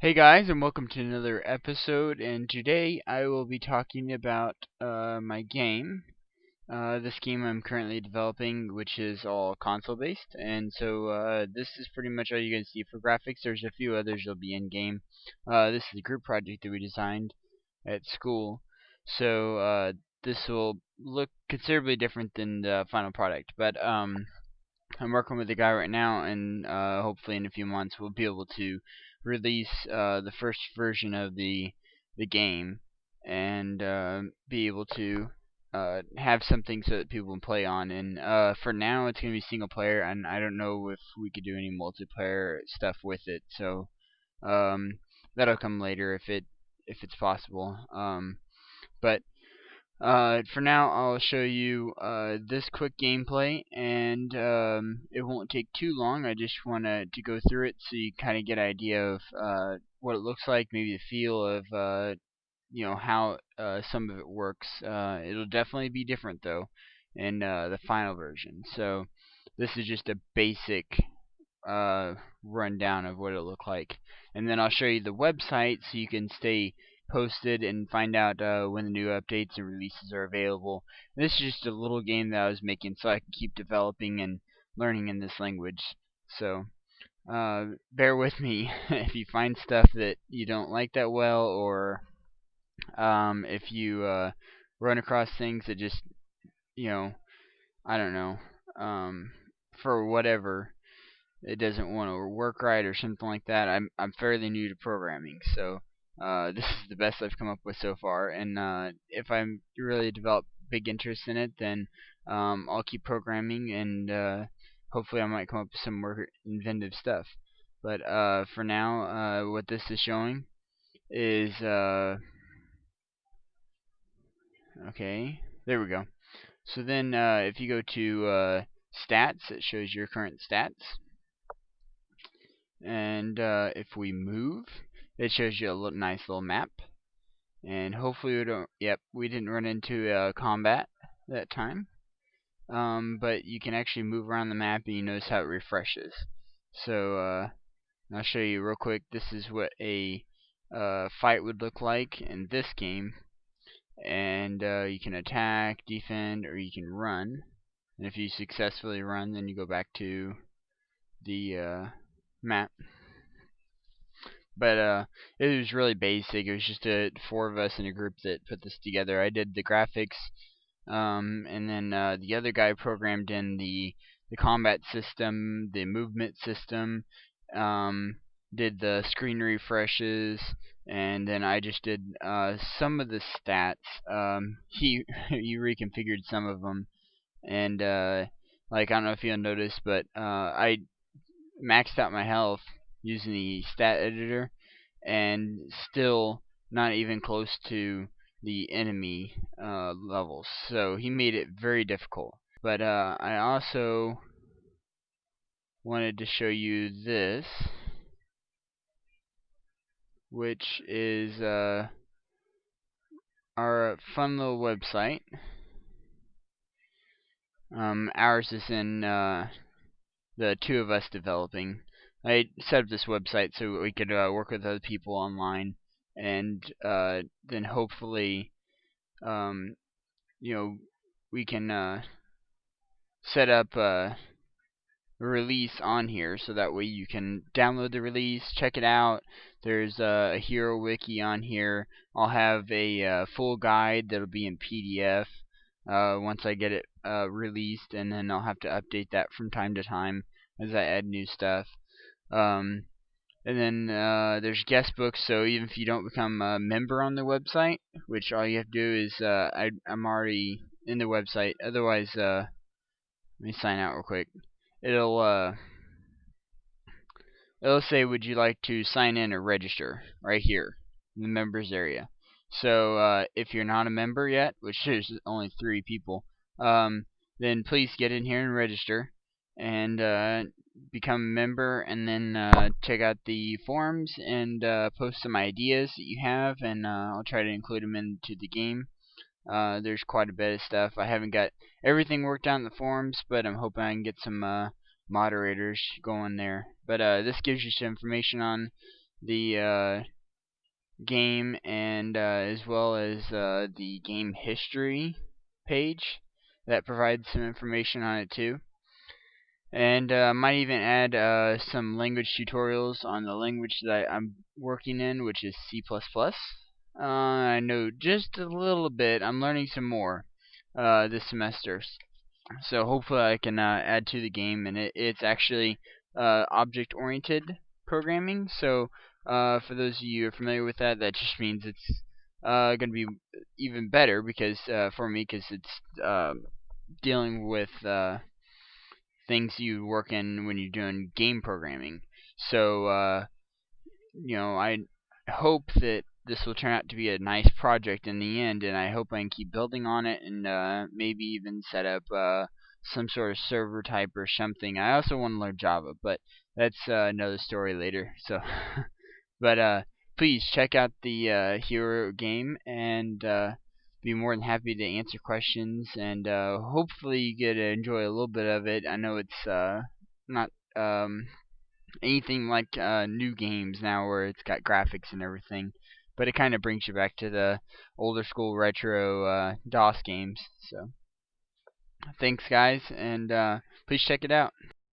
Hey guys, and welcome to another episode. And today I will be talking about my game. This game I'm currently developing, which is all console based. And so this is pretty much all you're going to see for graphics. There's a few others that'll be in game. This is a group project that we designed at school. So this will look considerably different than the final product. But I'm working with a guy right now, and hopefully in a few months we'll be able to release the first version of the game and be able to have something so that people can play on. And for now, it's gonna be single player, and I don't know if we could do any multiplayer stuff with it. So um, that'll come later if it's possible. But for now, I'll show you this quick gameplay, and it won't take too long. I just wanted to go through it so you kind of get an idea of what it looks like, maybe the feel of how some of it works. It'll definitely be different though in the final version. So this is just a basic rundown of what it'll look like, and then I'll show you the website so you can stay posted and find out when the new updates and releases are available. And this is just a little game that I was making so I can keep developing and learning in this language. So bear with me if you find stuff that you don't like that well, or if you run across things that just you know I don't know, for whatever it doesn't want to work right or something like that. I'm fairly new to programming, so this is the best I've come up with so far. And if I'm really develop big interest in it, then I'll keep programming, and hopefully I might come up with some more inventive stuff. But for now, what this is showing is okay. There we go. So then, if you go to stats, it shows your current stats. And if we move, it shows you a nice little map. And hopefully we don't. Yep, we didn't run into combat that time. But you can actually move around the map, and you notice how it refreshes. So I'll show you real quick. This is what a fight would look like in this game. And you can attack, defend, or you can run. And if you successfully run, then you go back to the map. But it was really basic. It was just four of us in a group that put this together. I did the graphics, and then the other guy programmed in the combat system, the movement system, did the screen refreshes, and then I just did some of the stats. He reconfigured some of them, and like I don't know if you'll notice, but I maxed out my health using the stat editor, and still not even close to the enemy levels. So he made it very difficult. But I also wanted to show you this, which is our fun little website. Ours is in the two of us developing. I set up this website so we could work with other people online, and then hopefully, um, you know, we can set up a release on here, so that way you can download the release, check it out. There's a hero wiki on here. I'll have a full guide that'll be in PDF once I get it released, and then I'll have to update that from time to time as I add new stuff. Um, and then there's guest books, so even if you don't become a member on the website, which all you have to do is I'm already in the website. Otherwise, let me sign out real quick. It'll it'll say, would you like to sign in or register right here in the members area. So if you're not a member yet, which there's only 3 people, then please get in here and register, and become a member, and then check out the forums, and post some ideas that you have, and I'll try to include them into the game. There's quite a bit of stuff. I haven't got everything worked out in the forums, but I'm hoping I can get some moderators going there. But this gives you some information on the game, and as well as the game history page that provides some information on it too. And might even add some language tutorials on the language that I'm working in, which is C++. I know just a little bit. I'm learning some more this semester. So hopefully I can add to the game, and it's actually object-oriented programming. So for those of you who are familiar with that, that just means it's going to be even better because for me, because it's dealing with things you work in when you're doing game programming. So I hope that this will turn out to be a nice project in the end, and I hope I can keep building on it, and maybe even set up some sort of server type or something. I also want to learn Java, but that's another story later. So, but please check out the Hero game, and be more than happy to answer questions, and hopefully you get to enjoy a little bit of it. I know it's not anything like new games now where it's got graphics and everything, but it kind of brings you back to the older school retro DOS games. So thanks guys, and please check it out.